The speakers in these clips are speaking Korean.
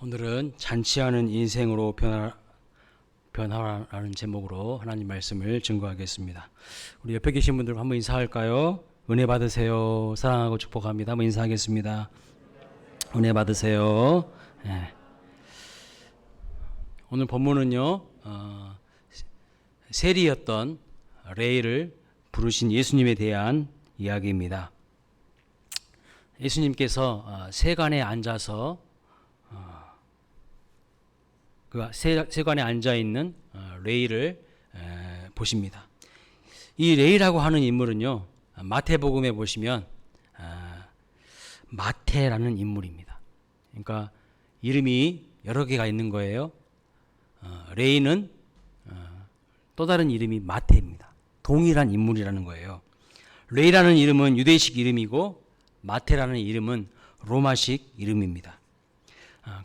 오늘은 잔치하는 인생으로 변화라는 제목으로 하나님 말씀을 증거하겠습니다. 우리 옆에 계신 분들 한번 인사할까요? 은혜 받으세요. 사랑하고 축복합니다. 한번 인사하겠습니다. 은혜 받으세요. 네. 오늘 본문은요, 세리였던 레이를 부르신 예수님에 대한 이야기입니다. 예수님께서 세관에 앉아서 그 세관에 앉아 있는 레이를 보십니다. 이 레이라고 하는 인물은요, 마태복음에 보시면 마태라는 인물입니다. 그러니까 이름이 여러 개가 있는 거예요. 레이는 또 다른 이름이 마태입니다. 동일한 인물이라는 거예요. 레이라는 이름은 유대식 이름이고 마태라는 이름은 로마식 이름입니다.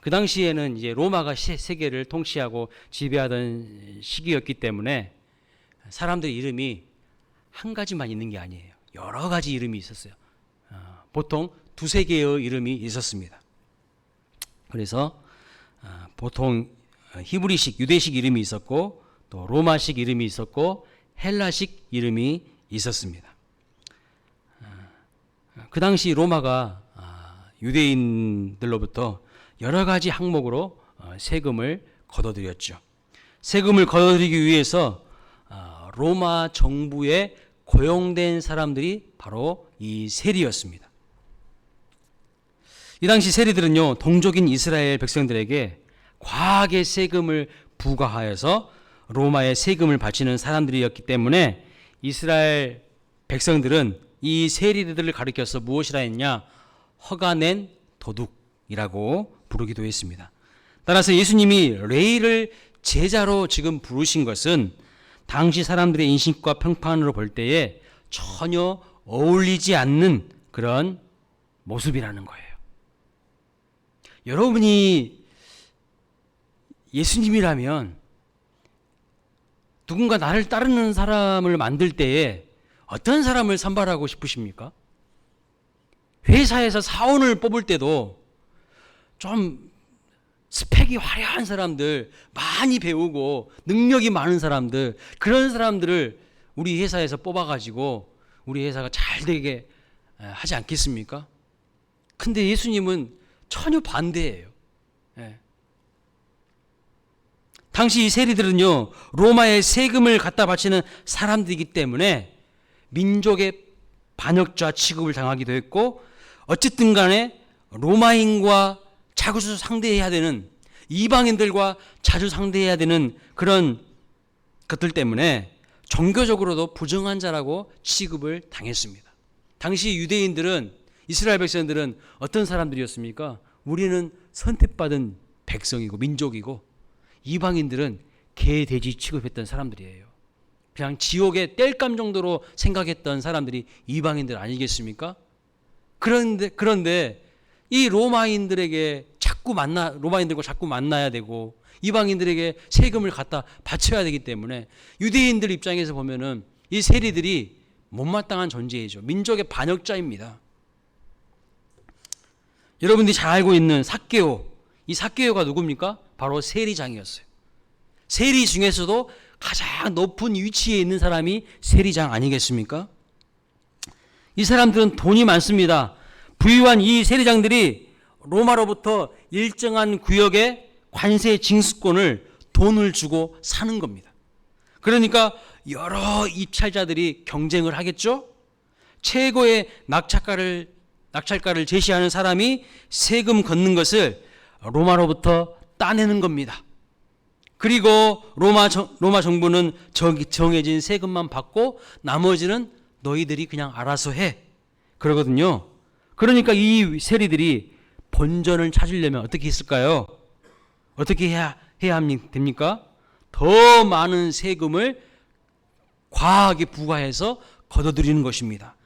그 당시에는 이제 로마가 세계를 통치하고 지배하던 시기였기 때문에 사람들 이름이 한 가지만 있는 게 아니에요. 여러 가지 이름이 있었어요. 보통 두세 개의 이름이 있었습니다. 그래서 보통 히브리식, 유대식 이름이 있었고 또 로마식 이름이 있었고 헬라식 이름이 있었습니다. 그 당시 로마가 유대인들로부터 여러 가지 항목으로 세금을 걷어들였죠. 세금을 걷어들이기 위해서 로마 정부에 고용된 사람들이 바로 이 세리였습니다. 이 당시 세리들은요, 동족인 이스라엘 백성들에게 과하게 세금을 부과하여서 로마에 세금을 바치는 사람들이었기 때문에 이스라엘 백성들은 이 세리들을 가리켜서 무엇이라 했냐? 허가낸 도둑이라고 부르기도 했습니다. 따라서 예수님이 레이를 제자로 지금 부르신 것은 당시 사람들의 인식과 평판으로 볼 때에 전혀 어울리지 않는 그런 모습이라는 거예요. 여러분이 예수님이라면 누군가 나를 따르는 사람을 만들 때에 어떤 사람을 선발하고 싶으십니까? 회사에서 사원을 뽑을 때도 좀 스펙이 화려한 사람들, 많이 배우고 능력이 많은 사람들, 그런 사람들을 우리 회사에서 뽑아가지고 우리 회사가 잘 되게 하지 않겠습니까? 근데 예수님은 전혀 반대예요. 당시 이 세리들은요, 로마에 세금을 갖다 바치는 사람들이기 때문에 민족의 반역자 취급을 당하기도 했고, 어쨌든 간에 로마인과 자주 상대해야 되는, 이방인들과 자주 상대해야 되는 그런 것들 때문에 종교적으로도 부정한 자라고 취급을 당했습니다. 당시 유대인들은, 이스라엘 백성들은 어떤 사람들이었습니까? 우리는 선택받은 백성이고 민족이고, 이방인들은 개, 돼지 취급했던 사람들이에요. 그냥 지옥의 땔감 정도로 생각했던 사람들이 이방인들 아니겠습니까? 그런데 이 로마인들과 자꾸 만나야 되고 이방인들에게 세금을 갖다 바쳐야 되기 때문에 유대인들 입장에서 보면은 이 세리들이 못마땅한 존재이죠. 민족의 반역자입니다. 여러분들이 잘 알고 있는 삭개오, 이 삭개오가 누굽니까? 바로 세리장이었어요. 세리 중에서도 가장 높은 위치에 있는 사람이 세리장 아니겠습니까? 이 사람들은 돈이 많습니다. 부유한 이 세리장들이 로마로부터 일정한 구역의 관세 징수권을 돈을 주고 사는 겁니다. 그러니까 여러 입찰자들이 경쟁을 하겠죠? 최고의 낙찰가를 제시하는 사람이 세금 걷는 것을 로마로부터 따내는 겁니다. 그리고 로마 정부는 정해진 세금만 받고 나머지는 너희들이 그냥 알아서 해. 그러거든요. 그러니까 이 세리들이 본전을 찾으려면 어떻게 했을까요? 어떻게 해야 됩니까? 더 많은 세금을 과하게 부과해서 걷어들이는 것입니다.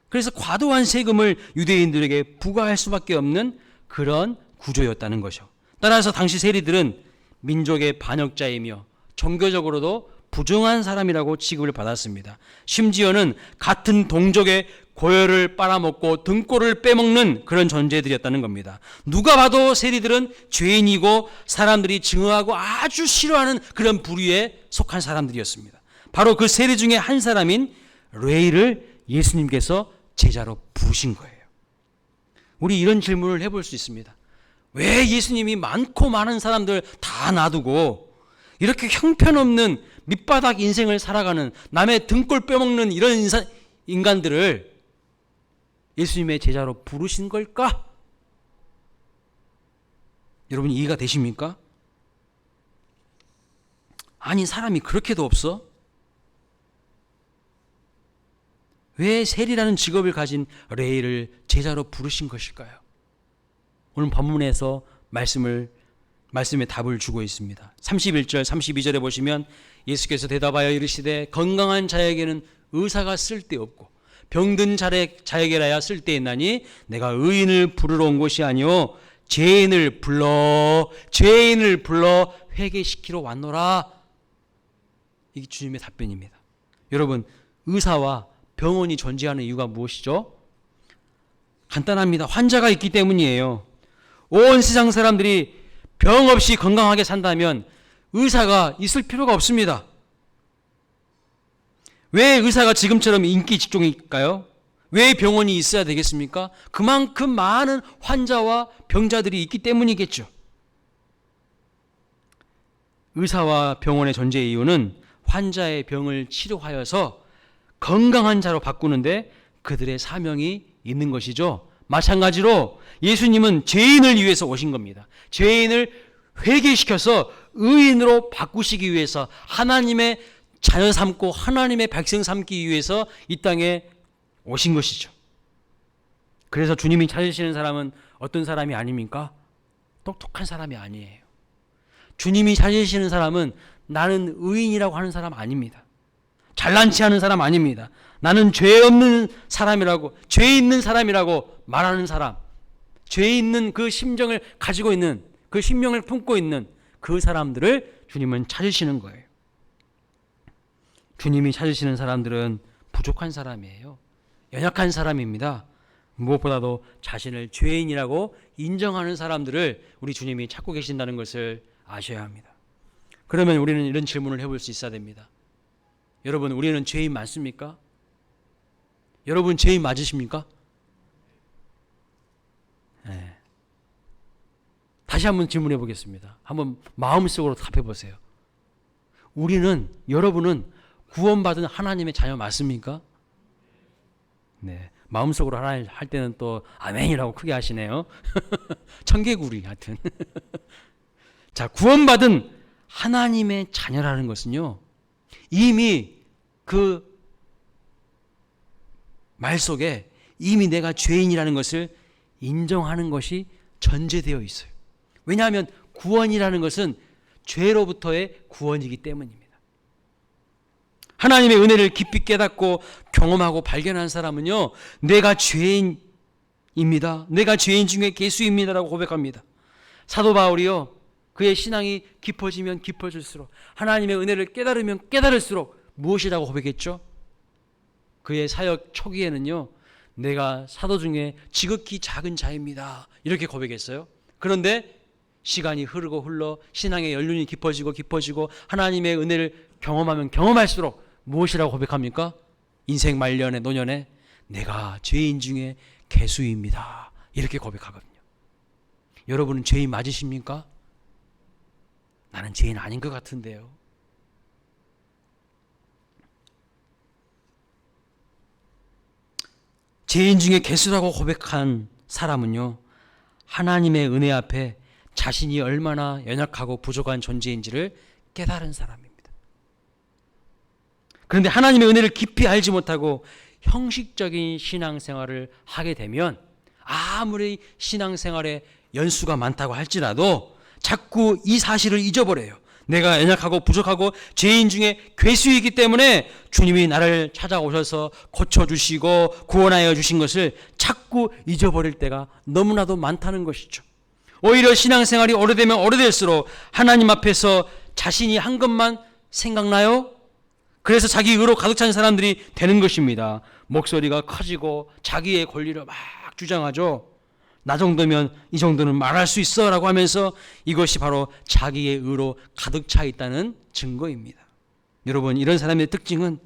그래서 과도한 세금을 유대인들에게 부과할 수밖에 없는 그런 구조였다는 것이죠. 따라서 당시 세리들은 민족의 반역자이며 종교적으로도 부정한 사람이라고 취급을 받았습니다. 심지어는 같은 동족의 고열을 빨아먹고 등골을 빼먹는 그런 존재들이었다는 겁니다. 누가 봐도 세리들은 죄인이고 사람들이 증오하고 아주 싫어하는 그런 부류에 속한 사람들이었습니다. 바로 그 세리 중에 한 사람인 레위를 예수님께서 제자로 부르신 거예요. 우리 이런 질문을 해볼 수 있습니다. 왜 예수님이 많고 많은 사람들 다 놔두고 이렇게 형편없는 밑바닥 인생을 살아가는 남의 등골 빼먹는 이런 인간들을 예수님의 제자로 부르신 걸까? 여러분 이해가 되십니까? 아니 사람이 그렇게도 없어? 왜 세리라는 직업을 가진 레위를 제자로 부르신 것일까요? 오늘 본문에서 말씀의 답을 주고 있습니다. 31절 32절에 보시면 예수께서 대답하여 이르시되 건강한 자에게는 의사가 쓸데없고 병든 자에게라야 쓸데있나니 내가 의인을 부르러 온 것이 아니요 죄인을 불러 회개시키러 왔노라. 이게 주님의 답변입니다. 여러분 의사와 병원이 존재하는 이유가 무엇이죠? 간단합니다. 환자가 있기 때문이에요. 온 세상 사람들이 병 없이 건강하게 산다면 의사가 있을 필요가 없습니다. 왜 의사가 지금처럼 인기 직종일까요? 왜 병원이 있어야 되겠습니까? 그만큼 많은 환자와 병자들이 있기 때문이겠죠. 의사와 병원의 존재의 이유는 환자의 병을 치료하여서 건강한 자로 바꾸는데 그들의 사명이 있는 것이죠. 마찬가지로 예수님은 죄인을 위해서 오신 겁니다. 죄인을 회개시켜서 의인으로 바꾸시기 위해서 하나님의 자녀 삼고 하나님의 백성 삼기 위해서 이 땅에 오신 것이죠. 그래서 주님이 찾으시는 사람은 어떤 사람이 아닙니까? 똑똑한 사람이 아니에요. 주님이 찾으시는 사람은 나는 의인이라고 하는 사람 아닙니다. 잘난 체 하는 사람 아닙니다. 나는 죄 없는 사람이라고, 죄 있는 사람이라고 말하는 사람, 죄 있는 그 심정을 가지고 있는, 그 심령을 품고 있는 그 사람들을 주님은 찾으시는 거예요. 주님이 찾으시는 사람들은 부족한 사람이에요. 연약한 사람입니다. 무엇보다도 자신을 죄인이라고 인정하는 사람들을 우리 주님이 찾고 계신다는 것을 아셔야 합니다. 그러면 우리는 이런 질문을 해볼 수 있어야 됩니다. 여러분, 우리는 죄인 많습니까? 여러분 죄인 맞으십니까? 네. 다시 한번 질문해 보겠습니다. 한번 마음속으로 답해 보세요. 여러분은 구원받은 하나님의 자녀 맞습니까? 네. 마음속으로 하나 할 때는 또 아멘이라고 크게 하시네요. 청개구리 같은. 자, 구원받은 하나님의 자녀라는 것은요, 이미 그 말 속에 이미 내가 죄인이라는 것을 인정하는 것이 전제되어 있어요. 왜냐하면 구원이라는 것은 죄로부터의 구원이기 때문입니다. 하나님의 은혜를 깊이 깨닫고 경험하고 발견한 사람은요, 내가 죄인입니다. 내가 죄인 중에 괴수입니다라고 고백합니다. 사도 바울이요, 그의 신앙이 깊어지면 깊어질수록, 하나님의 은혜를 깨달으면 깨달을수록 무엇이라고 고백했죠? 그의 사역 초기에는요, 내가 사도 중에 지극히 작은 자입니다, 이렇게 고백했어요. 그런데 시간이 흐르고 흘러 신앙의 연륜이 깊어지고 하나님의 은혜를 경험하면 경험할수록 무엇이라고 고백합니까? 인생 말년에 노년에 내가 죄인 중에 괴수입니다, 이렇게 고백하거든요. 여러분은 죄인 맞으십니까? 나는 죄인 아닌 것 같은데요. 죄인 중에 괴수라고 고백한 사람은요, 하나님의 은혜 앞에 자신이 얼마나 연약하고 부족한 존재인지를 깨달은 사람입니다. 그런데 하나님의 은혜를 깊이 알지 못하고 형식적인 신앙생활을 하게 되면 아무리 신앙생활에 연수가 많다고 할지라도 자꾸 이 사실을 잊어버려요. 내가 연약하고 부족하고 죄인 중에 괴수이기 때문에 주님이 나를 찾아오셔서 고쳐주시고 구원하여 주신 것을 자꾸 잊어버릴 때가 너무나도 많다는 것이죠. 오히려 신앙생활이 오래되면 오래될수록 하나님 앞에서 자신이 한 것만 생각나요? 그래서 자기 의로 가득 찬 사람들이 되는 것입니다. 목소리가 커지고 자기의 권리를 막 주장하죠. 나 정도면 이 정도는 말할 수 있어 라고 하면서 이것이 바로 자기의 의로 가득 차 있다는 증거입니다. 여러분, 이런 사람의 특징은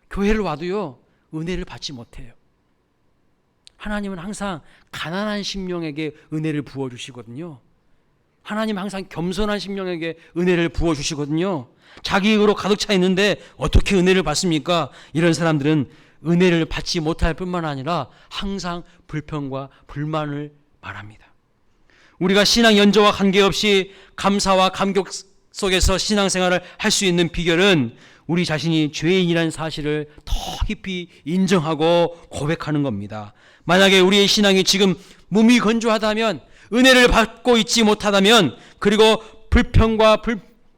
교회를 와도요 은혜를 받지 못해요. 하나님은 항상 가난한 심령에게 은혜를 부어주시거든요. 하나님은 항상 겸손한 심령에게 은혜를 부어주시거든요. 자기 의로 가득 차 있는데 어떻게 은혜를 받습니까? 이런 사람들은 은혜를 받지 못할 뿐만 아니라 항상 불평과 불만을 말합니다. 우리가 신앙 연조와 관계없이 감사와 감격 속에서 신앙생활을 할 수 있는 비결은 우리 자신이 죄인이라는 사실을 더 깊이 인정하고 고백하는 겁니다. 만약에 우리의 신앙이 지금 무미건조하다면, 은혜를 받고 있지 못하다면, 그리고 불평과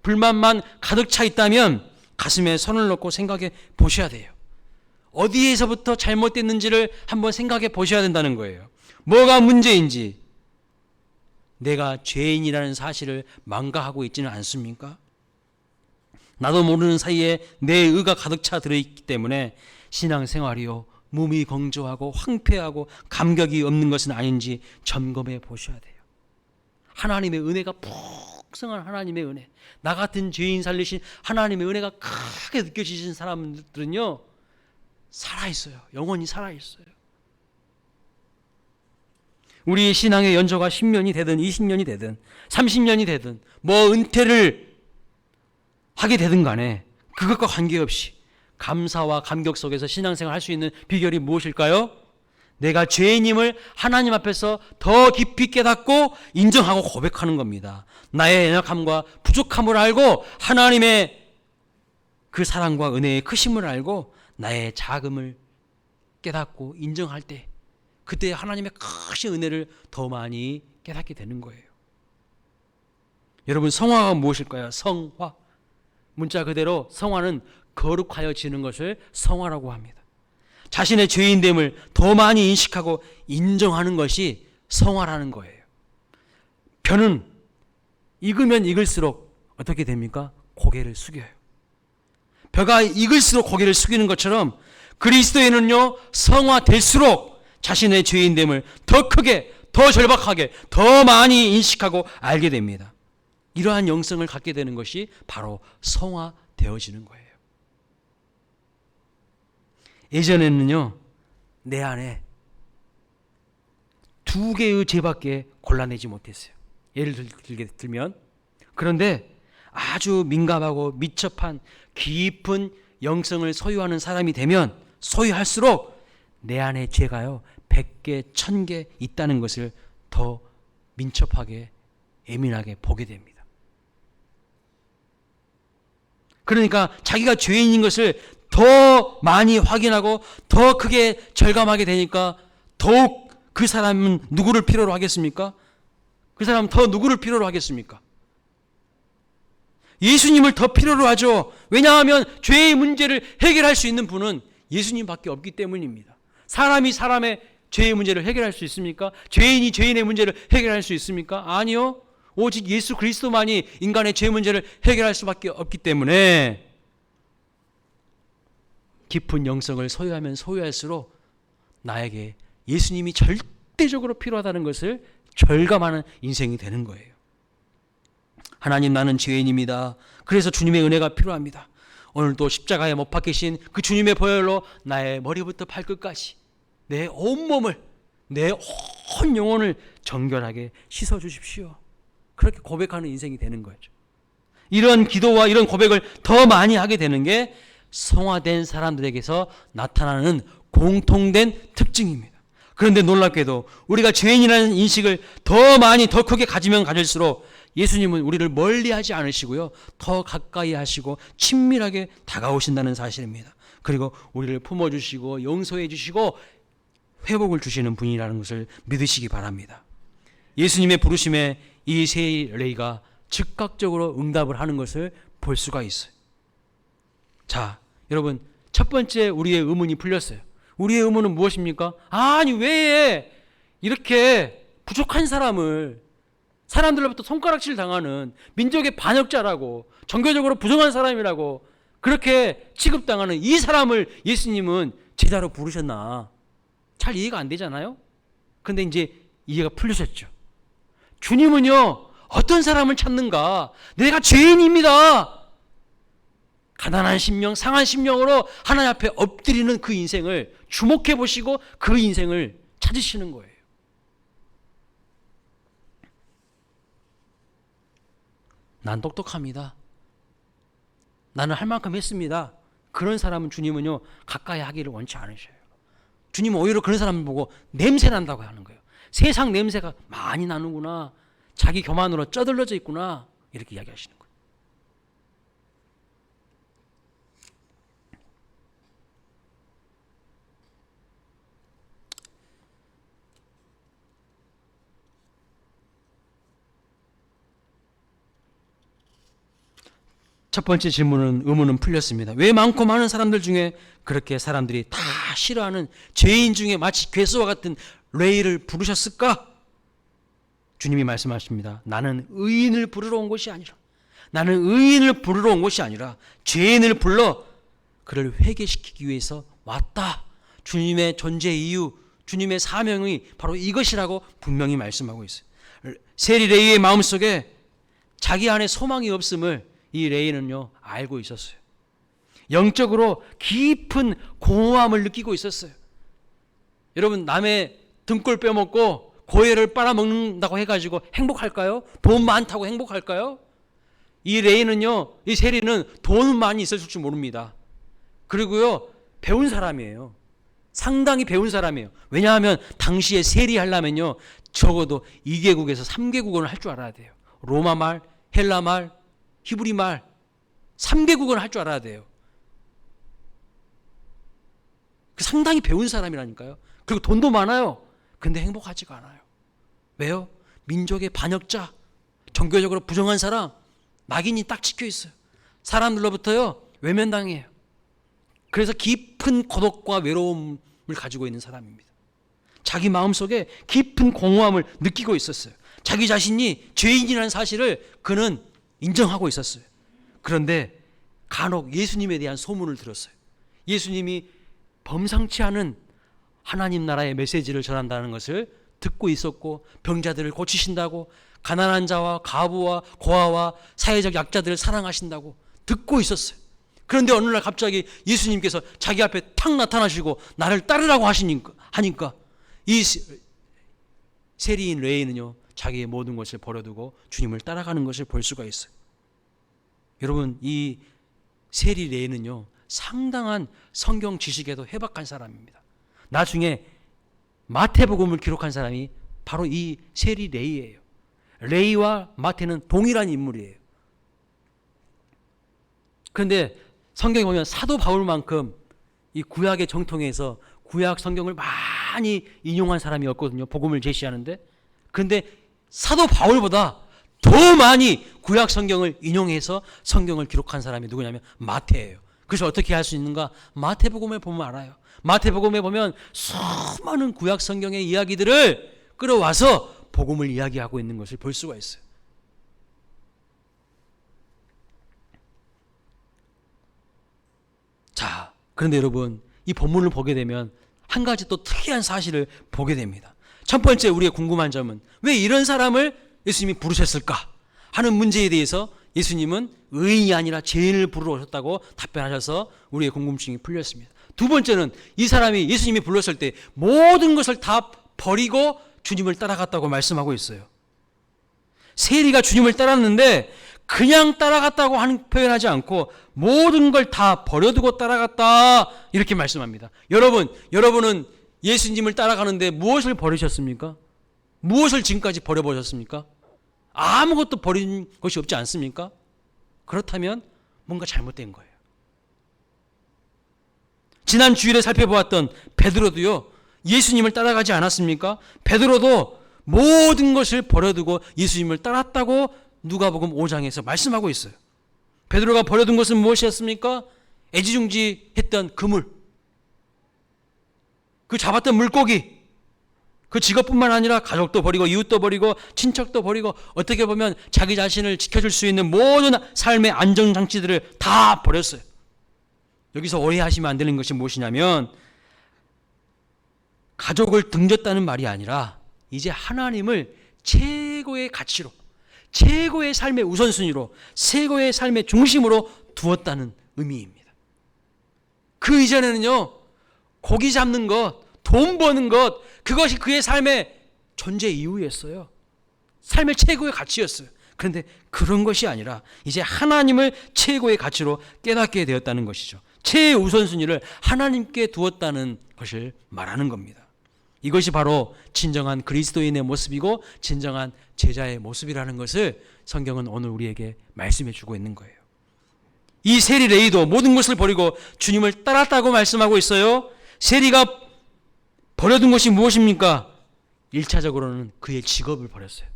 불만만 가득 차 있다면 가슴에 손을 넣고 생각해 보셔야 돼요. 어디에서부터 잘못됐는지를 한번 생각해 보셔야 된다는 거예요. 뭐가 문제인지. 내가 죄인이라는 사실을 망가하고 있지는 않습니까? 나도 모르는 사이에 내 의가 가득 차 들어있기 때문에 신앙생활이요 무미건조하고 황폐하고 감격이 없는 것은 아닌지 점검해 보셔야 돼요. 하나님의 은혜가 풍성한 하나님의 은혜, 나 같은 죄인 살리신 하나님의 은혜가 크게 느껴지신 사람들은요 살아있어요. 영원히 살아있어요. 우리 신앙의 연조가 10년이 되든 20년이 되든 30년이 되든 뭐 은퇴를 하게 되든 간에 그것과 관계없이 감사와 감격 속에서 신앙생활 할 수 있는 비결이 무엇일까요? 내가 죄인임을 하나님 앞에서 더 깊이 깨닫고 인정하고 고백하는 겁니다. 나의 연약함과 부족함을 알고 하나님의 그 사랑과 은혜의 크심을 알고 나의 작음을 깨닫고 인정할 때, 그때 하나님의 크신 은혜를 더 많이 깨닫게 되는 거예요. 여러분, 성화가 무엇일까요? 성화. 문자 그대로 성화는 거룩하여지는 것을 성화라고 합니다. 자신의 죄인됨을 더 많이 인식하고 인정하는 것이 성화라는 거예요. 벼는 익으면 익을수록 어떻게 됩니까? 고개를 숙여요. 벼가 익을수록 고개를 숙이는 것처럼 그리스도인은요 성화될수록 자신의 죄인됨을 더 크게, 더 절박하게, 더 많이 인식하고 알게 됩니다. 이러한 영성을 갖게 되는 것이 바로 성화되어지는 거예요. 예전에는요 내 안에 2개의 죄밖에 골라내지 못했어요. 예를 들면, 그런데 아주 민감하고 밀접한 깊은 영성을 소유하는 사람이 되면 소유할수록 내 안에 죄가요 100개, 1000개 있다는 것을 더 민첩하게, 예민하게 보게 됩니다. 그러니까 자기가 죄인인 것을 더 많이 확인하고 더 크게 절감하게 되니까 더욱 그 사람은 누구를 필요로 하겠습니까? 그 사람은 더 누구를 필요로 하겠습니까? 예수님을 더 필요로 하죠. 왜냐하면 죄의 문제를 해결할 수 있는 분은 예수님밖에 없기 때문입니다. 사람이 사람의 죄의 문제를 해결할 수 있습니까? 죄인이 죄인의 문제를 해결할 수 있습니까? 아니요. 오직 예수 그리스도만이 인간의 죄 문제를 해결할 수밖에 없기 때문에 깊은 영성을 소유하면 소유할수록 나에게 예수님이 절대적으로 필요하다는 것을 절감하는 인생이 되는 거예요. 하나님, 나는 죄인입니다. 그래서 주님의 은혜가 필요합니다. 오늘도 십자가에 못 박히신 그 주님의 보혈로 나의 머리부터 발끝까지 내 온몸을, 내 온 영혼을 정결하게 씻어주십시오. 그렇게 고백하는 인생이 되는 거죠. 이런 기도와 이런 고백을 더 많이 하게 되는 게 성화된 사람들에게서 나타나는 공통된 특징입니다. 그런데 놀랍게도 우리가 죄인이라는 인식을 더 많이, 더 크게 가지면 가질수록 예수님은 우리를 멀리하지 않으시고요, 더 가까이 하시고 친밀하게 다가오신다는 사실입니다. 그리고 우리를 품어주시고 용서해 주시고 회복을 주시는 분이라는 것을 믿으시기 바랍니다. 예수님의 부르심에 이 세 레이가 즉각적으로 응답을 하는 것을 볼 수가 있어요. 자, 여러분, 첫 번째 우리의 의문이 풀렸어요. 우리의 의문은 무엇입니까? 아니, 왜 이렇게 부족한 사람을, 사람들로부터 손가락질 당하는 민족의 반역자라고, 종교적으로 부정한 사람이라고 그렇게 취급당하는 이 사람을 예수님은 제자로 부르셨나? 잘 이해가 안 되잖아요. 그런데 이제 이해가 풀리셨죠. 주님은요, 어떤 사람을 찾는가? 내가 죄인입니다. 가난한 심령, 상한 심령으로 하나님 앞에 엎드리는 그 인생을 주목해 보시고 그 인생을 찾으시는 거예요. 난 똑똑합니다. 나는 할 만큼 했습니다. 그런 사람은 주님은요, 가까이 하기를 원치 않으셔요. 주님은 오히려 그런 사람을 보고 냄새 난다고 하는 거예요. 세상 냄새가 많이 나는구나. 자기 교만으로 쩌들러져 있구나. 이렇게 이야기하시는 거예요. 첫 번째 의문은 풀렸습니다. 왜 많고 많은 사람들 중에 그렇게 사람들이 다 싫어하는 죄인 중에 마치 괴수와 같은 레이를 부르셨을까? 주님이 말씀하십니다. 나는 의인을 부르러 온 것이 아니라, 나는 의인을 부르러 온 것이 아니라 죄인을 불러 그를 회개시키기 위해서 왔다. 주님의 존재 이유, 주님의 사명이 바로 이것이라고 분명히 말씀하고 있어요. 세리 레이의 마음속에 자기 안에 소망이 없음을 이 레이는요, 알고 있었어요. 영적으로 깊은 공허함을 느끼고 있었어요. 여러분, 남의 등골 빼먹고 고해를 빨아먹는다고 해가지고 행복할까요? 돈 많다고 행복할까요? 이 레이는요, 이 세리는 돈은 많이 있었을 줄 모릅니다. 그리고요, 배운 사람이에요. 상당히 배운 사람이에요. 왜냐하면 당시에 세리하려면요, 적어도 2개국에서 3개국어를 할 줄 알아야 돼요. 로마 말, 헬라 말, 히브리 말 3개국어를 할 줄 알아야 돼요. 상당히 배운 사람이라니까요. 그리고 돈도 많아요. 근데 행복하지가 않아요. 왜요? 민족의 반역자, 종교적으로 부정한 사람, 낙인이 딱 찍혀 있어요. 사람들로부터요, 외면당해요. 그래서 깊은 고독과 외로움을 가지고 있는 사람입니다. 자기 마음속에 깊은 공허함을 느끼고 있었어요. 자기 자신이 죄인이라는 사실을 그는 인정하고 있었어요. 그런데 간혹 예수님에 대한 소문을 들었어요. 예수님이 범상치 않은 하나님 나라의 메시지를 전한다는 것을 듣고 있었고, 병자들을 고치신다고, 가난한 자와 가부와 고아와 사회적 약자들을 사랑하신다고 듣고 있었어요. 그런데 어느 날 갑자기 예수님께서 자기 앞에 탁 나타나시고 나를 따르라고 하니까 이 세리인 레이는요, 자기의 모든 것을 버려두고 주님을 따라가는 것을 볼 수가 있어요. 여러분, 이 세리 레이는요, 상당한 성경 지식에도 해박한 사람입니다. 나중에 마태복음을 기록한 사람이 바로 이 세리 레이예요. 레이와 마태는 동일한 인물이에요. 그런데 성경에 보면 사도 바울만큼 이 구약의 정통에서 구약 성경을 많이 인용한 사람이 없거든요. 복음을 제시하는데. 그런데 사도 바울보다 더 많이 구약 성경을 인용해서 성경을 기록한 사람이 누구냐면 마태예요. 그래서 어떻게 할 수 있는가? 마태복음에 보면 알아요. 마태복음에 보면 수많은 구약 성경의 이야기들을 끌어와서 복음을 이야기하고 있는 것을 볼 수가 있어요. 자, 그런데 여러분, 이 본문을 보게 되면 한 가지 또 특이한 사실을 보게 됩니다. 첫 번째 우리의 궁금한 점은 왜 이런 사람을 예수님이 부르셨을까 하는 문제에 대해서 예수님은 의인이 아니라 죄인을 부르러 오셨다고 답변하셔서 우리의 궁금증이 풀렸습니다. 두 번째는 이 사람이 예수님이 불렀을 때 모든 것을 다 버리고 주님을 따라갔다고 말씀하고 있어요. 세리가 주님을 따랐는데 그냥 따라갔다고 표현하지 않고 모든 걸 다 버려두고 따라갔다 이렇게 말씀합니다. 여러분은 예수님을 따라가는데 무엇을 버리셨습니까? 무엇을 지금까지 버려보셨습니까? 아무것도 버린 것이 없지 않습니까? 그렇다면 뭔가 잘못된 거예요. 지난 주일에 살펴보았던 베드로도요, 예수님을 따라가지 않았습니까? 베드로도 모든 것을 버려두고 예수님을 따랐다고 누가복음 5장에서 말씀하고 있어요. 베드로가 버려둔 것은 무엇이었습니까? 애지중지했던 그물, 그 잡았던 물고기, 그 직업뿐만 아니라 가족도 버리고 이웃도 버리고 친척도 버리고 어떻게 보면 자기 자신을 지켜줄 수 있는 모든 삶의 안전장치들을 다 버렸어요. 여기서 오해하시면 안 되는 것이 무엇이냐면 가족을 등졌다는 말이 아니라 이제 하나님을 최고의 가치로, 최고의 삶의 우선순위로, 최고의 삶의 중심으로 두었다는 의미입니다. 그 이전에는요, 고기 잡는 것, 돈 버는 것, 그것이 그의 삶의 존재 이유였어요. 삶의 최고의 가치였어요. 그런데 그런 것이 아니라 이제 하나님을 최고의 가치로 깨닫게 되었다는 것이죠. 최우선순위를 하나님께 두었다는 것을 말하는 겁니다. 이것이 바로 진정한 그리스도인의 모습이고 진정한 제자의 모습이라는 것을 성경은 오늘 우리에게 말씀해 주고 있는 거예요. 이 세리 레이도 모든 것을 버리고 주님을 따랐다고 말씀하고 있어요. 세리가 버려둔 것이 무엇입니까? 1차적으로는 그의 직업을 버렸어요.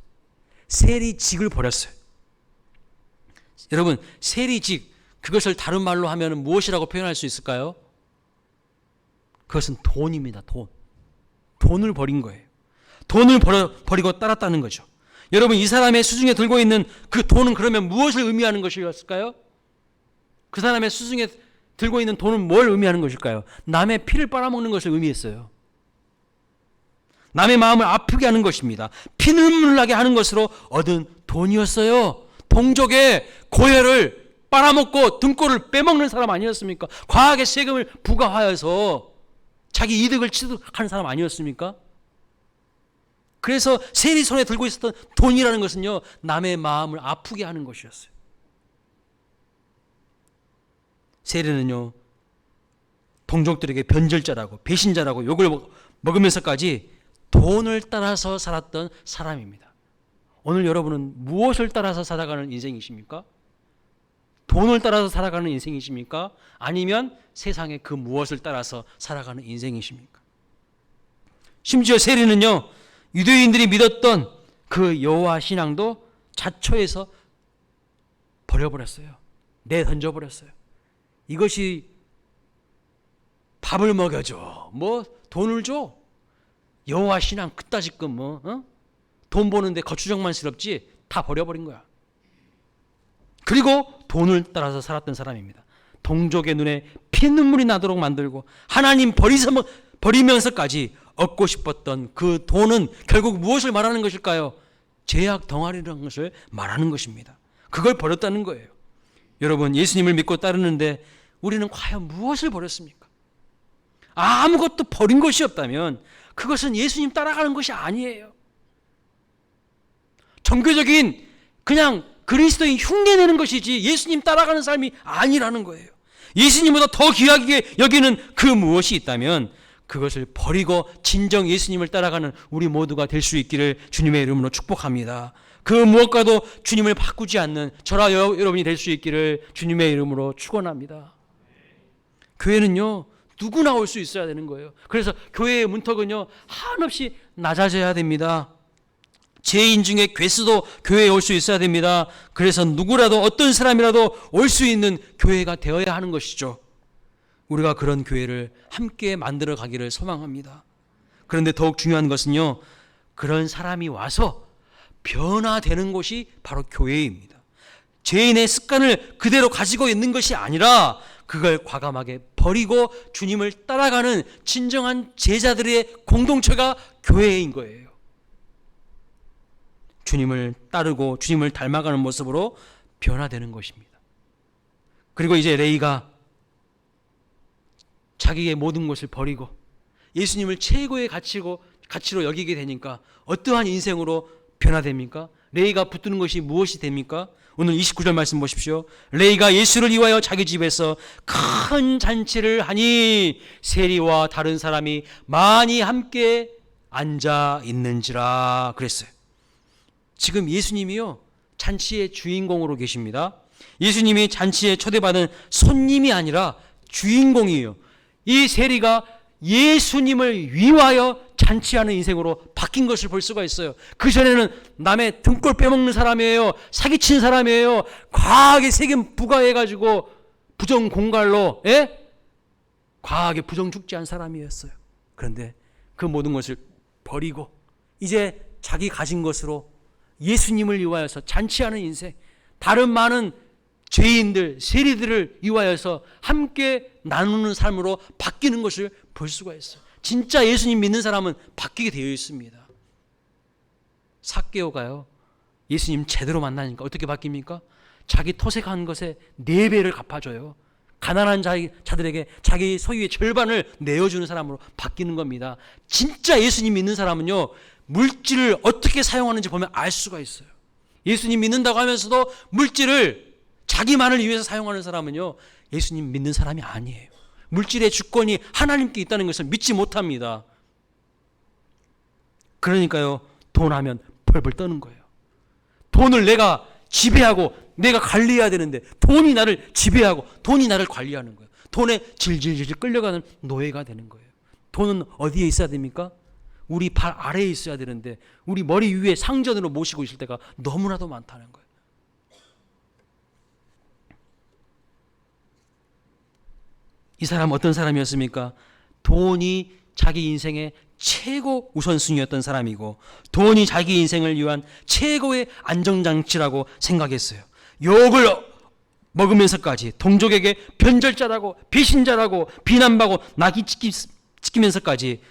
세리직을 버렸어요. 여러분, 세리직, 그것을 다른 말로 하면 무엇이라고 표현할 수 있을까요? 그것은 돈입니다. 돈을 버린 거예요. 돈을 버리고 따랐다는 거죠. 여러분, 이 사람의 수중에 들고 있는 그 돈은 그러면 무엇을 의미하는 것이었을까요? 그 사람의 수중에 들고 있는 돈은 뭘 의미하는 것일까요? 남의 피를 빨아먹는 것을 의미했어요. 남의 마음을 아프게 하는 것입니다. 피눈물 나게 하는 것으로 얻은 돈이었어요. 동족의 고혈을 빨아먹고 등골을 빼먹는 사람 아니었습니까? 과하게 세금을 부과하여서 자기 이득을 취득하는 사람 아니었습니까? 그래서 세리 손에 들고 있었던 돈이라는 것은요, 남의 마음을 아프게 하는 것이었어요. 세리는요, 동족들에게 변절자라고 배신자라고 욕을 먹으면서까지 돈을 따라서 살았던 사람입니다. 오늘 여러분은 무엇을 따라서 살아가는 인생이십니까? 돈을 따라서 살아가는 인생이십니까? 아니면 세상의 그 무엇을 따라서 살아가는 인생이십니까? 심지어 세리는요, 유대인들이 믿었던 그 여호와 신앙도 자초해서 버려버렸어요. 내던져버렸어요. 이것이 밥을 먹여줘, 뭐 돈을 줘, 여호와 신앙 그따지끔 돈 버는데 거추장만스럽지, 다 버려버린 거야. 그리고 돈을 따라서 살았던 사람입니다. 동족의 눈에 피눈물이 나도록 만들고 하나님 버리면서까지 얻고 싶었던 그 돈은 결국 무엇을 말하는 것일까요? 죄악 덩어리라는 것을 말하는 것입니다. 그걸 버렸다는 거예요. 여러분, 예수님을 믿고 따르는데 우리는 과연 무엇을 버렸습니까? 아무것도 버린 것이 없다면 그것은 예수님 따라가는 것이 아니에요. 종교적인 그냥 그리스도인 흉내내는 것이지 예수님 따라가는 삶이 아니라는 거예요. 예수님보다 더 귀하게 여기는 그 무엇이 있다면 그것을 버리고 진정 예수님을 따라가는 우리 모두가 될 수 있기를 주님의 이름으로 축복합니다. 그 무엇과도 주님을 바꾸지 않는 저와 여러분이 될 수 있기를 주님의 이름으로 축원합니다. 교회는요, 누구나 올 수 있어야 되는 거예요. 그래서 교회의 문턱은요, 한없이 낮아져야 됩니다. 죄인 중에 괴수도 교회에 올 수 있어야 됩니다. 그래서 누구라도 어떤 사람이라도 올 수 있는 교회가 되어야 하는 것이죠. 우리가 그런 교회를 함께 만들어 가기를 소망합니다. 그런데 더욱 중요한 것은요, 그런 사람이 와서 변화되는 곳이 바로 교회입니다. 죄인의 습관을 그대로 가지고 있는 것이 아니라 그걸 과감하게 버리고 주님을 따라가는 진정한 제자들의 공동체가 교회인 거예요. 주님을 따르고 주님을 닮아가는 모습으로 변화되는 것입니다. 그리고 이제 레이가 자기의 모든 것을 버리고 예수님을 최고의 가치로 여기게 되니까 어떠한 인생으로 변화됩니까? 레이가 붙드는 것이 무엇이 됩니까? 오늘 29절 말씀 보십시오. 레이가 예수를 위하여 자기 집에서 큰 잔치를 하니 세리와 다른 사람이 많이 함께 앉아 있는지라 그랬어요. 지금 예수님이요, 잔치의 주인공으로 계십니다. 예수님이 잔치에 초대받은 손님이 아니라 주인공이에요. 이 세리가 예수님을 위하여 잔치하는 인생으로 바뀐 것을 볼 수가 있어요. 그전에는 남의 등골 빼먹는 사람이에요. 사기친 사람이에요. 과하게 세금 부과해가지고 부정공갈로 과하게 부정축제한 사람이었어요. 그런데 그 모든 것을 버리고 이제 자기 가진 것으로 예수님을 위하여서 잔치하는 인생, 다른 많은 죄인들, 세리들을 위하여서 함께 나누는 삶으로 바뀌는 것을 볼 수가 있어요. 진짜 예수님 믿는 사람은 바뀌게 되어 있습니다. 삭개오가요, 예수님 제대로 만나니까 어떻게 바뀝니까? 자기 토색한 것에 4배를 갚아줘요. 가난한 자들에게 자기 소유의 절반을 내어주는 사람으로 바뀌는 겁니다. 진짜 예수님 믿는 사람은요, 물질을 어떻게 사용하는지 보면 알 수가 있어요. 예수님 믿는다고 하면서도 물질을 자기만을 위해서 사용하는 사람은요, 예수님 믿는 사람이 아니에요. 물질의 주권이 하나님께 있다는 것을 믿지 못합니다. 그러니까요, 돈 하면 벌벌 떠는 거예요. 돈을 내가 지배하고 내가 관리해야 되는데 돈이 나를 지배하고 돈이 나를 관리하는 거예요. 돈에 질질질 끌려가는 노예가 되는 거예요. 돈은 어디에 있어야 됩니까? 우리 발 아래에 있어야 되는데 우리 머리 위에 상전으로 모시고 있을 때가 너무나도 많다는 거예요. 이 사람 어떤 사람이었습니까? 돈이 자기 인생의 최고 우선순위였던 사람이고 돈이 자기 인생을 위한 최고의 안정장치라고 생각했어요. 욕을 먹으면서까지 동족에게 변절자라고 배신자라고 비난받고 낙이 찍히면서까지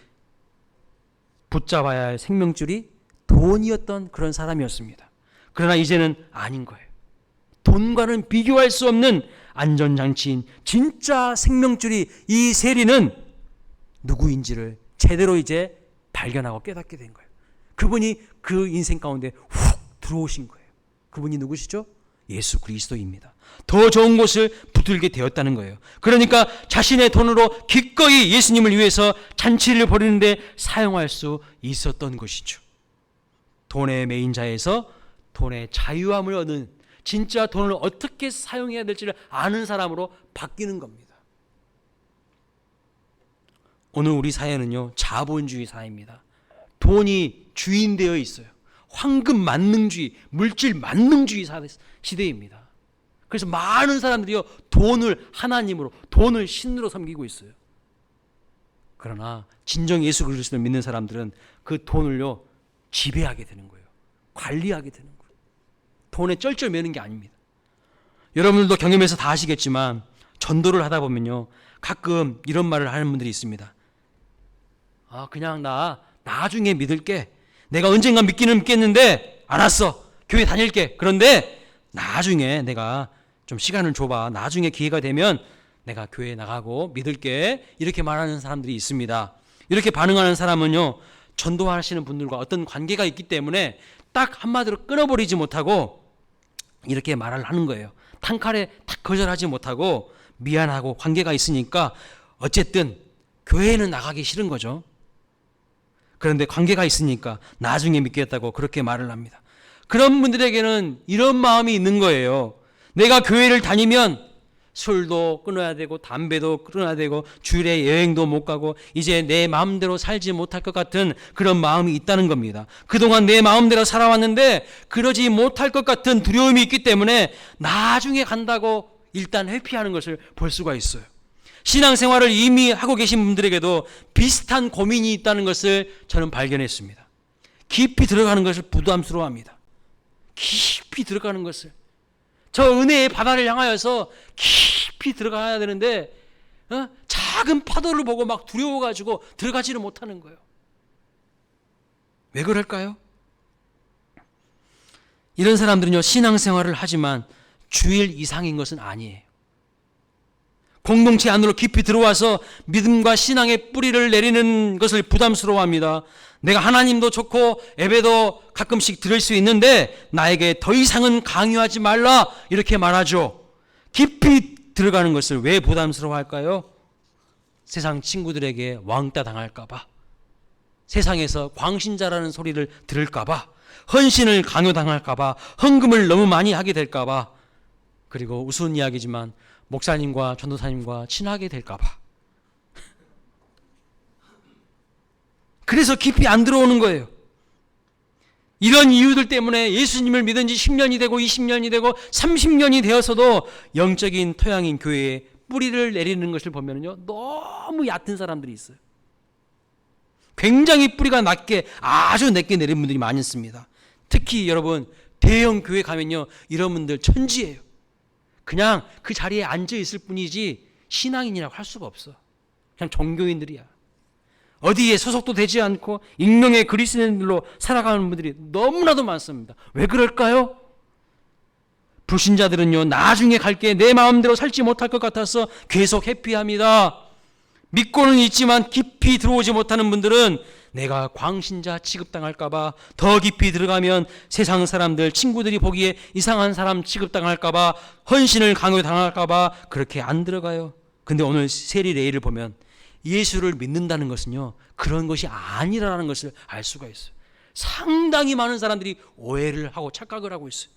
붙잡아야 할 생명줄이 돈이었던 그런 사람이었습니다. 그러나 이제는 아닌 거예요. 돈과는 비교할 수 없는 안전장치인 진짜 생명줄이 이 세리는 누구인지를 제대로 이제 발견하고 깨닫게 된 거예요. 그분이 그 인생 가운데 훅 들어오신 거예요. 그분이 누구시죠? 예수 그리스도입니다. 더 좋은 곳을 붙들게 되었다는 거예요. 그러니까 자신의 돈으로 기꺼이 예수님을 위해서 잔치를 벌이는데 사용할 수 있었던 것이죠. 돈의 매인자에서 돈의 자유함을 얻는, 진짜 돈을 어떻게 사용해야 될지를 아는 사람으로 바뀌는 겁니다. 오늘 우리 사회는요, 자본주의 사회입니다. 돈이 주인 되어 있어요. 황금 만능주의, 물질 만능주의 시대입니다. 그래서 많은 사람들이요, 돈을 하나님으로, 돈을 신으로 섬기고 있어요. 그러나 진정 예수 그리스도를 믿는 사람들은 그 돈을요, 지배하게 되는 거예요. 관리하게 되는 거예요. 돈에 쩔쩔매는 게 아닙니다. 여러분들도 경험해서 다 아시겠지만 전도를 하다 보면요, 가끔 이런 말을 하는 분들이 있습니다. 그냥 나 나중에 믿을게. 내가 언젠가 믿기는 믿겠는데 알았어, 교회 다닐게. 그런데 나중에 내가 좀 시간을 줘봐. 나중에 기회가 되면 내가 교회 나가고 믿을게. 이렇게 말하는 사람들이 있습니다. 이렇게 반응하는 사람은요, 전도하시는 분들과 어떤 관계가 있기 때문에 딱 한마디로 끊어버리지 못하고 이렇게 말을 하는 거예요. 단칼에 딱 거절하지 못하고 미안하고 관계가 있으니까 어쨌든 교회는 나가기 싫은 거죠. 그런데 관계가 있으니까 나중에 믿겠다고 그렇게 말을 합니다. 그런 분들에게는 이런 마음이 있는 거예요. 내가 교회를 다니면 술도 끊어야 되고 담배도 끊어야 되고 주일에 여행도 못 가고 이제 내 마음대로 살지 못할 것 같은 그런 마음이 있다는 겁니다. 그동안 내 마음대로 살아왔는데 그러지 못할 것 같은 두려움이 있기 때문에 나중에 간다고 일단 회피하는 것을 볼 수가 있어요. 신앙생활을 이미 하고 계신 분들에게도 비슷한 고민이 있다는 것을 저는 발견했습니다. 깊이 들어가는 것을 부담스러워합니다. 깊이 들어가는 것을. 저 은혜의 바다를 향하여서 깊이 들어가야 되는데 작은 파도를 보고 막 두려워가지고 들어가지를 못하는 거예요. 왜 그럴까요? 이런 사람들은요, 신앙생활을 하지만 주일 이상인 것은 아니에요. 공동체 안으로 깊이 들어와서 믿음과 신앙의 뿌리를 내리는 것을 부담스러워합니다. 내가 하나님도 좋고 예배도 가끔씩 들을 수 있는데 나에게 더 이상은 강요하지 말라, 이렇게 말하죠. 깊이 들어가는 것을 왜 부담스러워할까요? 세상 친구들에게 왕따 당할까 봐, 세상에서 광신자라는 소리를 들을까 봐, 헌신을 강요당할까 봐, 헌금을 너무 많이 하게 될까 봐, 그리고 우스운 이야기지만 목사님과 전도사님과 친하게 될까 봐. 그래서 깊이 안 들어오는 거예요. 이런 이유들 때문에 예수님을 믿은 지 10년이 되고 20년이 되고 30년이 되어서도 영적인 토양인 교회에 뿌리를 내리는 것을 보면요, 너무 얕은 사람들이 있어요. 굉장히 뿌리가 낮게, 아주 낮게 내린 분들이 많이 있습니다. 특히 여러분, 대형 교회 가면요, 이런 분들 천지예요. 그냥 그 자리에 앉아 있을 뿐이지 신앙인이라고 할 수가 없어. 그냥 종교인들이야. 어디에 소속도 되지 않고 익명의 그리스도인들로 살아가는 분들이 너무나도 많습니다. 왜 그럴까요? 불신자들은요, 나중에 갈게 내 마음대로 살지 못할 것 같아서 계속 회피합니다. 믿고는 있지만 깊이 들어오지 못하는 분들은 내가 광신자 취급당할까봐, 더 깊이 들어가면 세상 사람들, 친구들이 보기에 이상한 사람 취급당할까봐, 헌신을 강요당할까봐 그렇게 안 들어가요. 근데 오늘 세리 레이를 보면 예수를 믿는다는 것은요, 그런 것이 아니라는 것을 알 수가 있어요. 상당히 많은 사람들이 오해를 하고 착각을 하고 있어요.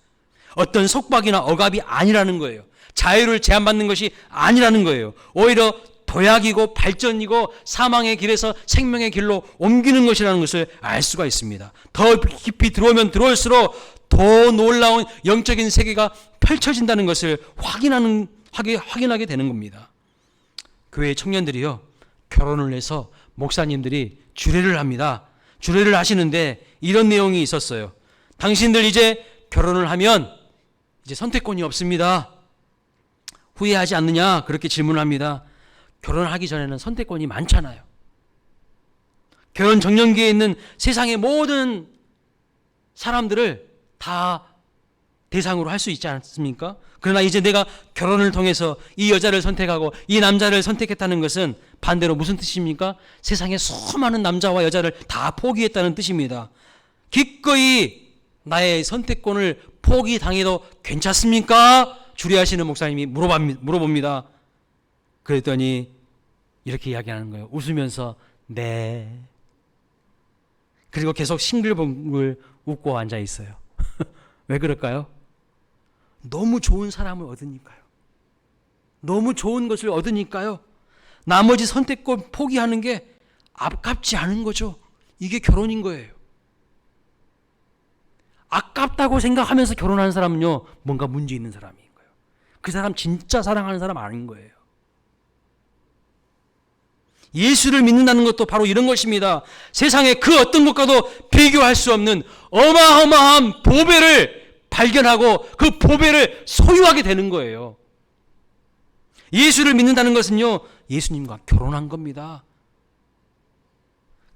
어떤 속박이나 억압이 아니라는 거예요. 자유를 제한받는 것이 아니라는 거예요. 오히려 도약이고 발전이고 사망의 길에서 생명의 길로 옮기는 것이라는 것을 알 수가 있습니다. 더 깊이 들어오면 들어올수록 더 놀라운 영적인 세계가 펼쳐진다는 것을 확인하게 되는 겁니다. 교회 청년들이요, 결혼을 해서 목사님들이 주례를 합니다. 주례를 하시는데 이런 내용이 있었어요. 당신들 이제 결혼을 하면 이제 선택권이 없습니다. 후회하지 않느냐? 그렇게 질문합니다. 결혼하기 전에는 선택권이 많잖아요. 결혼 정년기에 있는 세상의 모든 사람들을 다 대상으로 할 수 있지 않습니까? 그러나 이제 내가 결혼을 통해서 이 여자를 선택하고 이 남자를 선택했다는 것은 반대로 무슨 뜻입니까? 세상의 수많은 남자와 여자를 다 포기했다는 뜻입니다. 기꺼이 나의 선택권을 포기당해도 괜찮습니까? 주례하시는 목사님이 물어봅니다. 그랬더니 이렇게 이야기하는 거예요. 웃으면서 네. 그리고 계속 싱글벙글 웃고 앉아 있어요. 왜 그럴까요? 너무 좋은 사람을 얻으니까요. 너무 좋은 것을 얻으니까요. 나머지 선택권 포기하는 게 아깝지 않은 거죠. 이게 결혼인 거예요. 아깝다고 생각하면서 결혼하는 사람은요, 뭔가 문제 있는 사람인 거예요. 그 사람 진짜 사랑하는 사람 아닌 거예요. 예수를 믿는다는 것도 바로 이런 것입니다. 세상에 그 어떤 것과도 비교할 수 없는 어마어마한 보배를 발견하고 그 보배를 소유하게 되는 거예요. 예수를 믿는다는 것은요, 예수님과 결혼한 겁니다.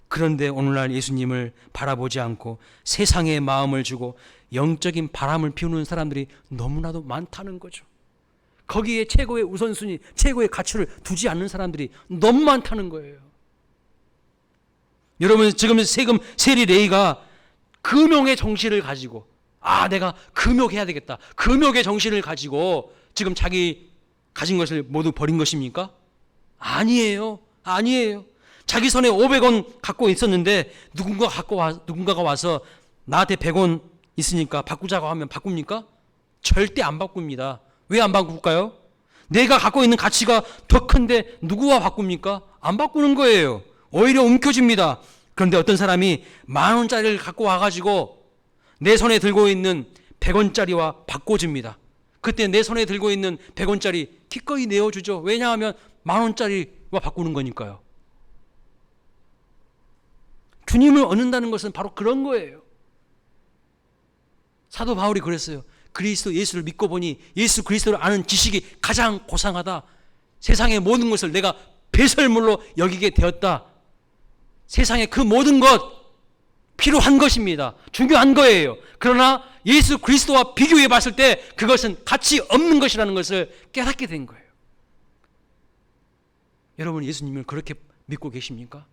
그런데 오늘날 예수님을 바라보지 않고 세상에 마음을 주고 영적인 바람을 피우는 사람들이 너무나도 많다는 거죠. 거기에 최고의 우선순위, 최고의 가치를 두지 않는 사람들이 너무 많다는 거예요. 여러분, 지금 세리 레이가 금욕의 정신을 가지고, 내가 금욕해야 되겠다. 금욕의 정신을 가지고 지금 자기 가진 것을 모두 버린 것입니까? 아니에요. 아니에요. 자기 손에 500원 갖고 있었는데 누군가가 와서 나한테 100원 있으니까 바꾸자고 하면 바꿉니까? 절대 안 바꿉니다. 왜 안 바꿀까요? 내가 갖고 있는 가치가 더 큰데 누구와 바꿉니까? 안 바꾸는 거예요. 오히려 움켜집니다. 그런데 어떤 사람이 10,000원짜리를 갖고 와가지고 내 손에 들고 있는 100원짜리와 바꿔줍니다. 그때 내 손에 들고 있는 100원짜리 기꺼이 내어주죠. 왜냐하면 10,000원짜리와 바꾸는 거니까요. 주님을 얻는다는 것은 바로 그런 거예요. 사도 바울이 그랬어요. 그리스도 예수를 믿고 보니 예수 그리스도를 아는 지식이 가장 고상하다. 세상의 모든 것을 내가 배설물로 여기게 되었다. 세상의 그 모든 것 필요한 것입니다. 중요한 거예요. 그러나 예수 그리스도와 비교해 봤을 때 그것은 가치 없는 것이라는 것을 깨닫게 된 거예요. 여러분, 예수님을 그렇게 믿고 계십니까?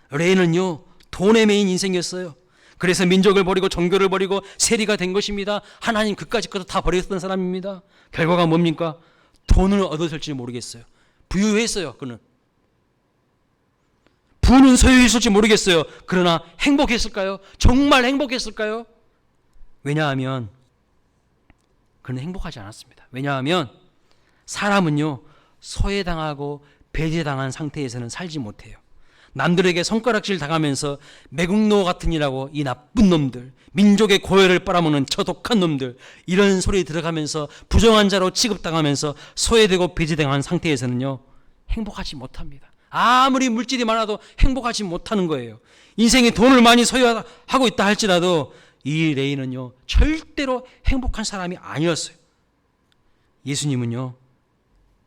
레이는요, 돈에 매인 인생이었어요. 그래서 민족을 버리고 종교를 버리고 세리가 된 것입니다. 하나님 그까짓 것도 다 버렸던 사람입니다. 결과가 뭡니까? 돈을 얻었을지 모르겠어요. 부유했어요. 그는 부는 소유했을지 모르겠어요. 그러나 행복했을까요? 정말 행복했을까요? 왜냐하면 그는 행복하지 않았습니다. 왜냐하면 사람은요, 소외당하고 배제당한 상태에서는 살지 못해요. 남들에게 손가락질 당하면서 매국노 같으니라고 이 나쁜 놈들, 민족의 고열을 빨아먹는 저 독한 놈들, 이런 소리 들어가면서 부정한 자로 취급당하면서 소외되고 배제당한 상태에서는요, 행복하지 못합니다. 아무리 물질이 많아도 행복하지 못하는 거예요. 인생에 돈을 많이 소유하고 있다 할지라도 이 레이는요, 절대로 행복한 사람이 아니었어요. 예수님은요,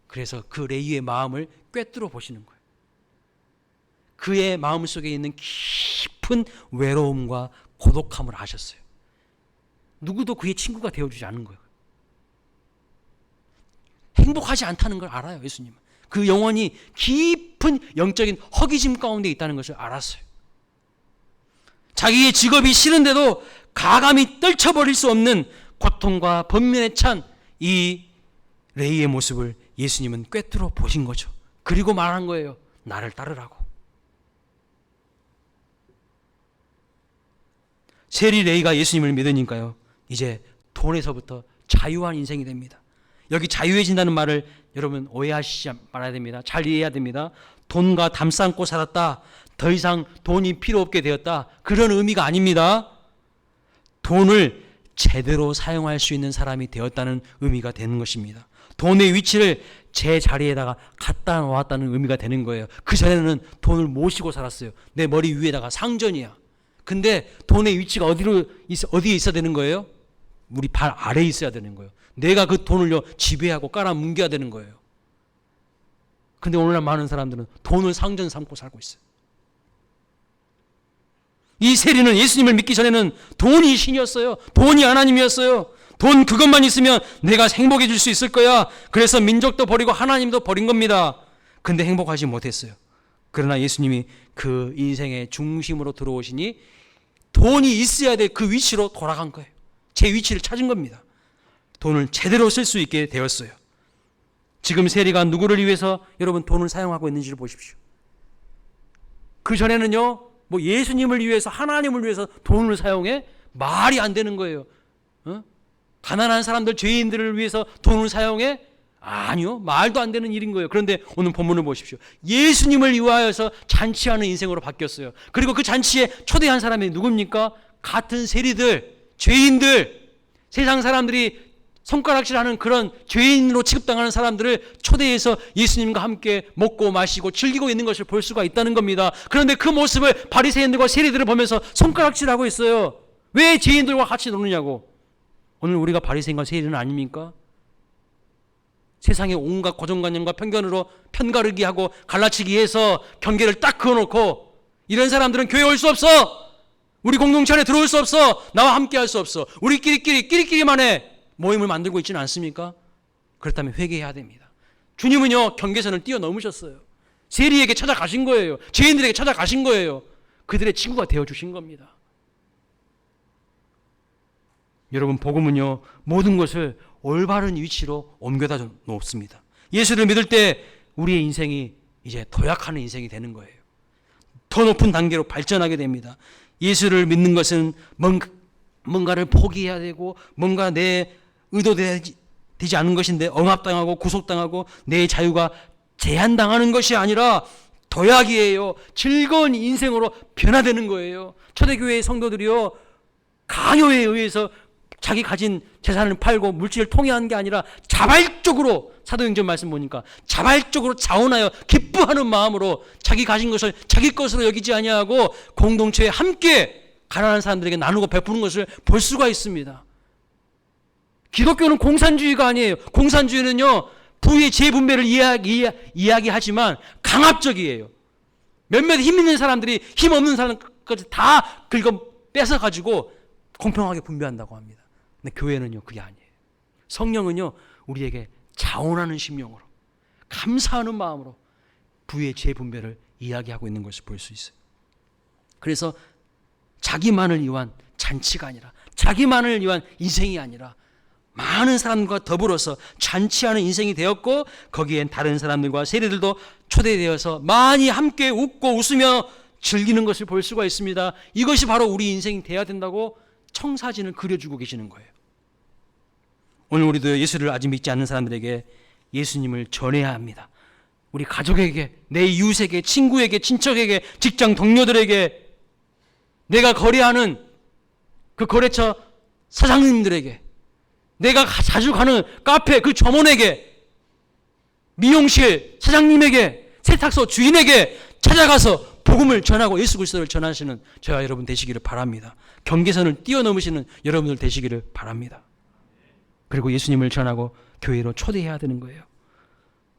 그래서 그 레위의 마음을 꿰뚫어 보시는 거예요. 그의 마음 속에 있는 깊은 외로움과 고독함을 아셨어요. 누구도 그의 친구가 되어주지 않은 거예요. 행복하지 않다는 걸 알아요, 예수님은. 그 영혼이 깊은 영적인 허기짐 가운데 있다는 것을 알았어요. 자기의 직업이 싫은데도 가감히 떨쳐버릴 수 없는 고통과 번민에 찬 이 레위의 모습을 예수님은 꿰뚫어 보신 거죠. 그리고 말한 거예요. 나를 따르라고. 세리 레위가 예수님을 믿으니까요, 이제 돈에서부터 자유한 인생이 됩니다. 여기 자유해진다는 말을 여러분 오해하시지 말아야 됩니다. 잘 이해해야 됩니다. 돈과 담 쌓고 살았다, 더 이상 돈이 필요 없게 되었다, 그런 의미가 아닙니다. 돈을 제대로 사용할 수 있는 사람이 되었다는 의미가 되는 것입니다. 돈의 위치를 제 자리에다가 갖다 놓았다는 의미가 되는 거예요. 그전에는 돈을 모시고 살았어요. 내 머리 위에다가 상전이야. 근데 돈의 위치가 어디에 있어야 되는 거예요? 우리 발 아래에 있어야 되는 거예요. 내가 그 돈을요, 지배하고 깔아뭉개야 되는 거예요. 근데 오늘날 많은 사람들은 돈을 상전 삼고 살고 있어요. 이 세리는 예수님을 믿기 전에는 돈이 신이었어요. 돈이 하나님이었어요. 돈 그것만 있으면 내가 행복해질 수 있을 거야. 그래서 민족도 버리고 하나님도 버린 겁니다. 근데 행복하지 못했어요. 그러나 예수님이 그 인생의 중심으로 들어오시니 돈이 있어야 될 그 위치로 돌아간 거예요. 제 위치를 찾은 겁니다. 돈을 제대로 쓸 수 있게 되었어요. 지금 세리가 누구를 위해서 여러분 돈을 사용하고 있는지를 보십시오. 그 전에는요, 뭐 예수님을 위해서, 하나님을 위해서 돈을 사용해? 말이 안 되는 거예요. 가난한 사람들, 죄인들을 위해서 돈을 사용해? 아니요, 말도 안 되는 일인 거예요. 그런데 오늘 본문을 보십시오. 예수님을 위하여서 잔치하는 인생으로 바뀌었어요. 그리고 그 잔치에 초대한 사람이 누굽니까? 같은 세리들, 죄인들, 세상 사람들이 손가락질하는 그런 죄인으로 취급당하는 사람들을 초대해서 예수님과 함께 먹고 마시고 즐기고 있는 것을 볼 수가 있다는 겁니다. 그런데 그 모습을 바리새인들과 세리들을 보면서 손가락질하고 있어요. 왜 죄인들과 같이 노느냐고. 오늘 우리가 바리새인과 세리는 아닙니까? 세상의 온갖 고정관념과 편견으로 편가르기 하고 갈라치기 해서 경계를 딱 그어놓고, 이런 사람들은 교회 올 수 없어, 우리 공동체 안에 들어올 수 없어, 나와 함께 할 수 없어, 우리끼리만 해, 모임을 만들고 있지는 않습니까? 그렇다면 회개해야 됩니다. 주님은요, 경계선을 뛰어넘으셨어요. 세리에게 찾아가신 거예요. 죄인들에게 찾아가신 거예요. 그들의 친구가 되어주신 겁니다. 여러분, 복음은요, 모든 것을 올바른 위치로 옮겨다 놓습니다. 예수를 믿을 때 우리의 인생이 이제 도약하는 인생이 되는 거예요. 더 높은 단계로 발전하게 됩니다. 예수를 믿는 것은 뭔가를 포기해야 되고, 뭔가 내 의도되지 않은 것인데 억압당하고 구속당하고 내 자유가 제한당하는 것이 아니라 도약이에요. 즐거운 인생으로 변화되는 거예요. 초대교회의 성도들이요, 강요에 의해서 자기 가진 재산을 팔고 물질을 통해한 게 아니라 자발적으로, 사도행전 말씀 보니까 자발적으로 자원하여 기뻐하는 마음으로 자기 가진 것을 자기 것으로 여기지 아니하고 공동체에 함께 가난한 사람들에게 나누고 베푸는 것을 볼 수가 있습니다. 기독교는 공산주의가 아니에요. 공산주의는요, 부의 재분배를 이야기하지만 강압적이에요. 몇몇 힘 있는 사람들이 힘 없는 사람까지 다 긁어 뺏어가지고 공평하게 분배한다고 합니다. 근데 교회는요, 그게 아니에요. 성령은요, 우리에게 자원하는 심령으로, 감사하는 마음으로 부의 재분배를 이야기하고 있는 것을 볼 수 있어요. 그래서 자기만을 위한 잔치가 아니라, 자기만을 위한 인생이 아니라 많은 사람과 더불어서 잔치하는 인생이 되었고, 거기엔 다른 사람들과 세리들도 초대되어서 많이 함께 웃고 웃으며 즐기는 것을 볼 수가 있습니다. 이것이 바로 우리 인생이 되어야 된다고 청사진을 그려주고 계시는 거예요. 오늘 우리도 예수를 아직 믿지 않는 사람들에게 예수님을 전해야 합니다. 우리 가족에게, 내 이웃에게, 친구에게, 친척에게, 직장 동료들에게, 내가 거래하는 그 거래처 사장님들에게, 내가 자주 가는 카페 그 점원에게, 미용실 사장님에게, 세탁소 주인에게 찾아가서 복음을 전하고 예수 그리스도를 전하시는 저와 여러분 되시기를 바랍니다. 경계선을 뛰어넘으시는 여러분들 되시기를 바랍니다. 그리고 예수님을 전하고 교회로 초대해야 되는 거예요.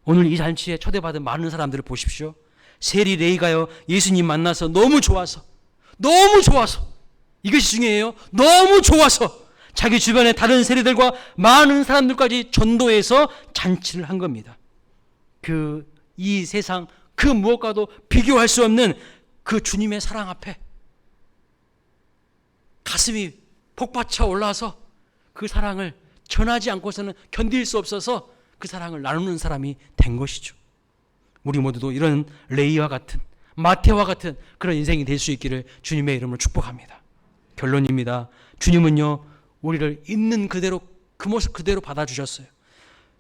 오늘 이 잔치에 초대받은 많은 사람들을 보십시오. 세리 레이가요, 예수님 만나서 너무 좋아서 이것이 중요해요. 너무 좋아서 자기 주변의 다른 세리들과 많은 사람들까지 전도해서 잔치를 한 겁니다. 이 세상 그 무엇과도 비교할 수 없는 그 주님의 사랑 앞에 가슴이 복받쳐 올라와서 그 사랑을 전하지 않고서는 견딜 수 없어서 그 사랑을 나누는 사람이 된 것이죠. 우리 모두도 이런 레이와 같은, 마태와 같은 그런 인생이 될 수 있기를 주님의 이름으로 축복합니다. 결론입니다. 주님은요, 우리를 있는 그대로, 그 모습 그대로 받아주셨어요.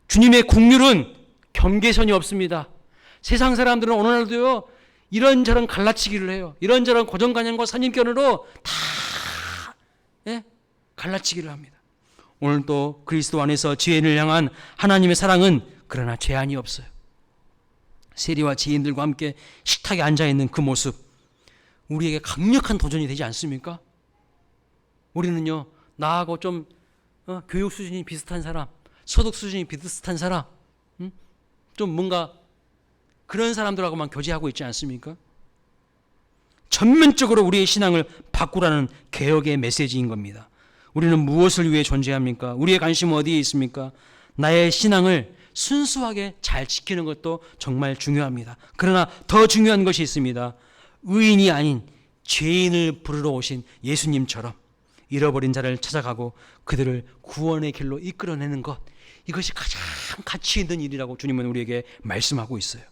주님의 국률은 경계선이 없습니다. 세상 사람들은 오늘날도요, 이런저런 갈라치기를 해요. 이런저런 고정관념과 선입견으로 다 갈라치기를 합니다. 오늘 또 그리스도 안에서 지혜인을 향한 하나님의 사랑은 그러나 제한이 없어요. 세리와 지혜인들과 함께 식탁에 앉아있는 그 모습, 우리에게 강력한 도전이 되지 않습니까? 우리는요, 나하고 좀 교육 수준이 비슷한 사람, 소득 수준이 비슷한 사람, 좀 뭔가 그런 사람들하고만 교제하고 있지 않습니까? 전면적으로 우리의 신앙을 바꾸라는 개혁의 메시지인 겁니다. 우리는 무엇을 위해 존재합니까? 우리의 관심은 어디에 있습니까? 나의 신앙을 순수하게 잘 지키는 것도 정말 중요합니다. 그러나 더 중요한 것이 있습니다. 의인이 아닌 죄인을 부르러 오신 예수님처럼 잃어버린 자를 찾아가고 그들을 구원의 길로 이끌어내는 것, 이것이 가장 가치 있는 일이라고 주님은 우리에게 말씀하고 있어요.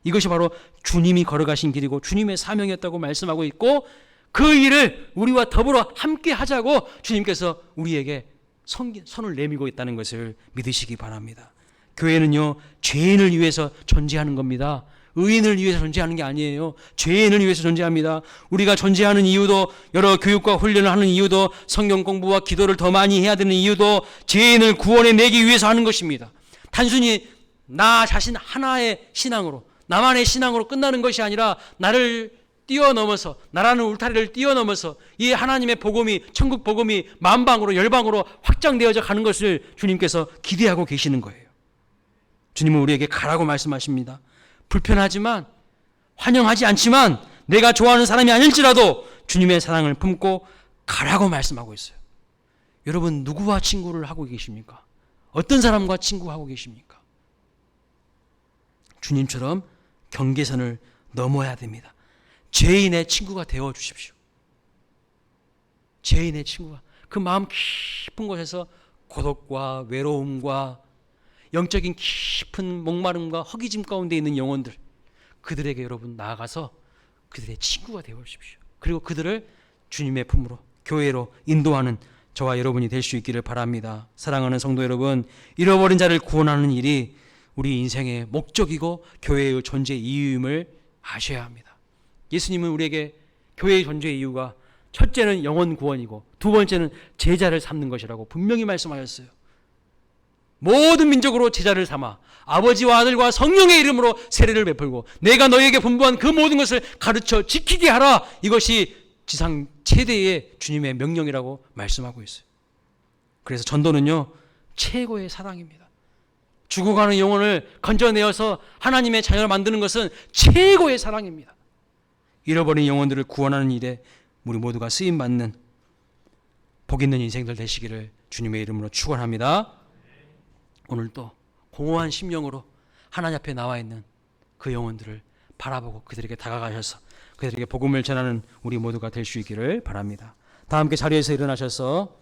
이것이 바로 주님이 걸어가신 길이고 주님의 사명이었다고 말씀하고 있고, 그 일을 우리와 더불어 함께 하자고 주님께서 우리에게 손을 내밀고 있다는 것을 믿으시기 바랍니다. 교회는요, 죄인을 위해서 존재하는 겁니다. 의인을 위해서 존재하는 게 아니에요. 죄인을 위해서 존재합니다. 우리가 존재하는 이유도, 여러 교육과 훈련을 하는 이유도, 성경 공부와 기도를 더 많이 해야 되는 이유도 죄인을 구원해 내기 위해서 하는 것입니다. 단순히 나 자신 하나의 신앙으로, 나만의 신앙으로 끝나는 것이 아니라 나를 뛰어넘어서, 나라는 울타리를 뛰어넘어서 이 하나님의 복음이, 천국 복음이 만방으로 열방으로 확장되어져 가는 것을 주님께서 기대하고 계시는 거예요. 주님은 우리에게 가라고 말씀하십니다. 불편하지만, 환영하지 않지만, 내가 좋아하는 사람이 아닐지라도 주님의 사랑을 품고 가라고 말씀하고 있어요. 여러분, 누구와 친구를 하고 계십니까? 어떤 사람과 친구하고 계십니까? 주님처럼 경계선을 넘어야 됩니다. 죄인의 친구가 되어 주십시오. 죄인의 친구가, 그 마음 깊은 곳에서 고독과 외로움과 영적인 깊은 목마름과 허기짐 가운데 있는 영혼들, 그들에게 여러분 나아가서 그들의 친구가 되어 주십시오. 그리고 그들을 주님의 품으로, 교회로 인도하는 저와 여러분이 될 수 있기를 바랍니다. 사랑하는 성도 여러분, 잃어버린 자를 구원하는 일이 우리 인생의 목적이고 교회의 존재 이유임을 아셔야 합니다. 예수님은 우리에게 교회의 존재 이유가 첫째는 영혼 구원이고 두 번째는 제자를 삼는 것이라고 분명히 말씀하셨어요. 모든 민족으로 제자를 삼아 아버지와 아들과 성령의 이름으로 세례를 베풀고 내가 너희에게 분부한 그 모든 것을 가르쳐 지키게 하라. 이것이 지상 최대의 주님의 명령이라고 말씀하고 있어요. 그래서 전도는요, 최고의 사랑입니다. 죽어가는 영혼을 건져내어서 하나님의 자녀를 만드는 것은 최고의 사랑입니다. 잃어버린 영혼들을 구원하는 일에 우리 모두가 쓰임받는 복 있는 인생들 되시기를 주님의 이름으로 축원합니다. 오늘도 공허한 심령으로 하나님 앞에 나와 있는 그 영혼들을 바라보고 그들에게 다가가셔서 그들에게 복음을 전하는 우리 모두가 될 수 있기를 바랍니다. 다 함께 자리에서 일어나셔서